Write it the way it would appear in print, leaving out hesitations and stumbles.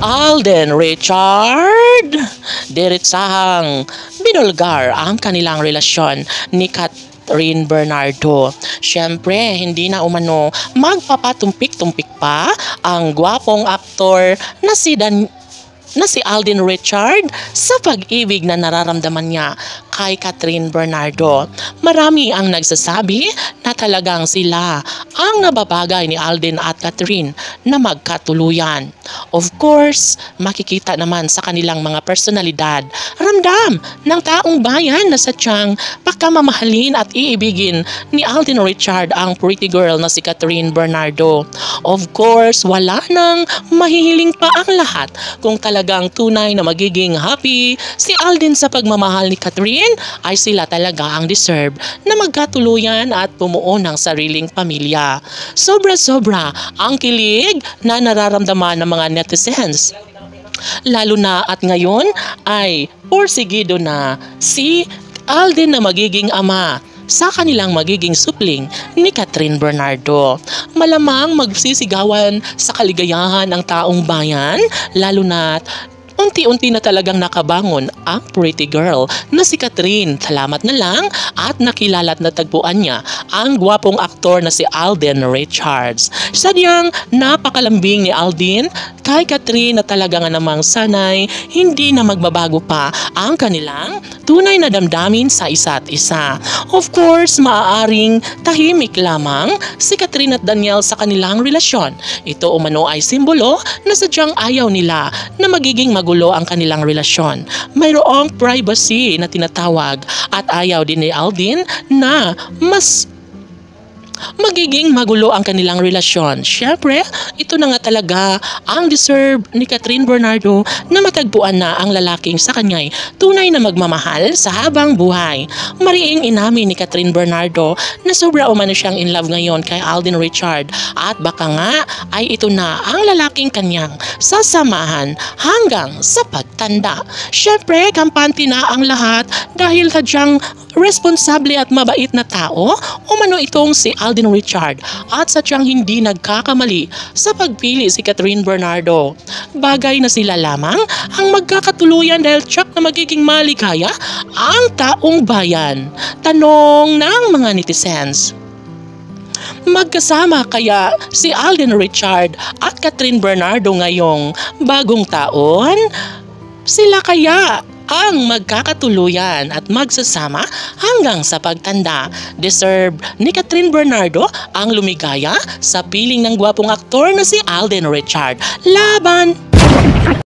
Alden Richard. Diretsahang binulgar ang kanilang relasyon ni Catherine Bernardo. Siyempre, hindi na umano magpapatumpik-tumpik pa ang gwapong aktor na si Alden Richard sa pag-ibig na nararamdaman niya kay Catherine Bernardo. Marami ang nagsasabi na talagang sila ang nababagay ni Alden at Catherine na magkatuluyan. Of course, makikita naman sa kanilang mga personalidad, ramdam ng taong bayan na sadyang pagkamamahalin at iibigin ni Alden Richard ang pretty girl na si Catherine Bernardo. Of course, wala nang mahihiling pa ang lahat kung talagang tunay na magiging happy si Alden sa pagmamahal ni Catherine, ay sila talaga ang deserve na magkatuluyan at bumuo ng sariling pamilya. Sobra-sobra ang kilig na nararamdaman ng mga netizens. Lalo na at ngayon ay porsigido na si Alden na magiging ama sa kanilang magiging supling ni Catherine Bernardo. Malamang magsisigawan sa kaligayahan ng taong bayan, lalo na unti-unti na talagang nakabangon ang pretty girl na si Catherine. Salamat na lang at nakilala at natagpuan niya ang gwapong aktor na si Alden Richards. Sadyang napakalambing ni Alden kay Catherine na talaga nga namang sanay hindi na magbabago pa ang kanilang tunay na damdamin sa isa't isa. Of course, maaaring tahimik lamang si Catherine at Daniel sa kanilang relasyon. Ito umano ay simbolo na sadyang ayaw nila na magiging magulo ang kanilang relasyon. Mayroong privacy na tinatawag at ayaw din ni Alden na mas magiging magulo ang kanilang relasyon. Siyempre, ito na nga talaga ang deserve ni Catherine Bernardo na matagpuan na ang lalaking sa kanya'y tunay na magmamahal sa habang buhay. Mariing inamin ni Catherine Bernardo na sobra umano siyang in love ngayon kay Alden Richard at baka nga ay ito na ang lalaking kanyang sasamahan hanggang sa pagtanda. Siyempre, kampante na ang lahat dahil sadyang responsable at mabait na tao umano itong si Alden Richard at sadyang hindi nagkakamali sa pagpili si Catherine Bernardo. Bagay na sila lamang ang magkakatuluyan dahil tsak na magiging maligaya ang taong bayan. Tanong ng mga netizens. Magkasama kaya si Alden Richard at Catherine Bernardo ngayong bagong taon? Sila kaya ang magkakatuluyan at magsasama hanggang sa pagtanda? Deserve ni Catherine Bernardo ang lumigaya sa piling ng gwapong aktor na si Alden Richard. Laban!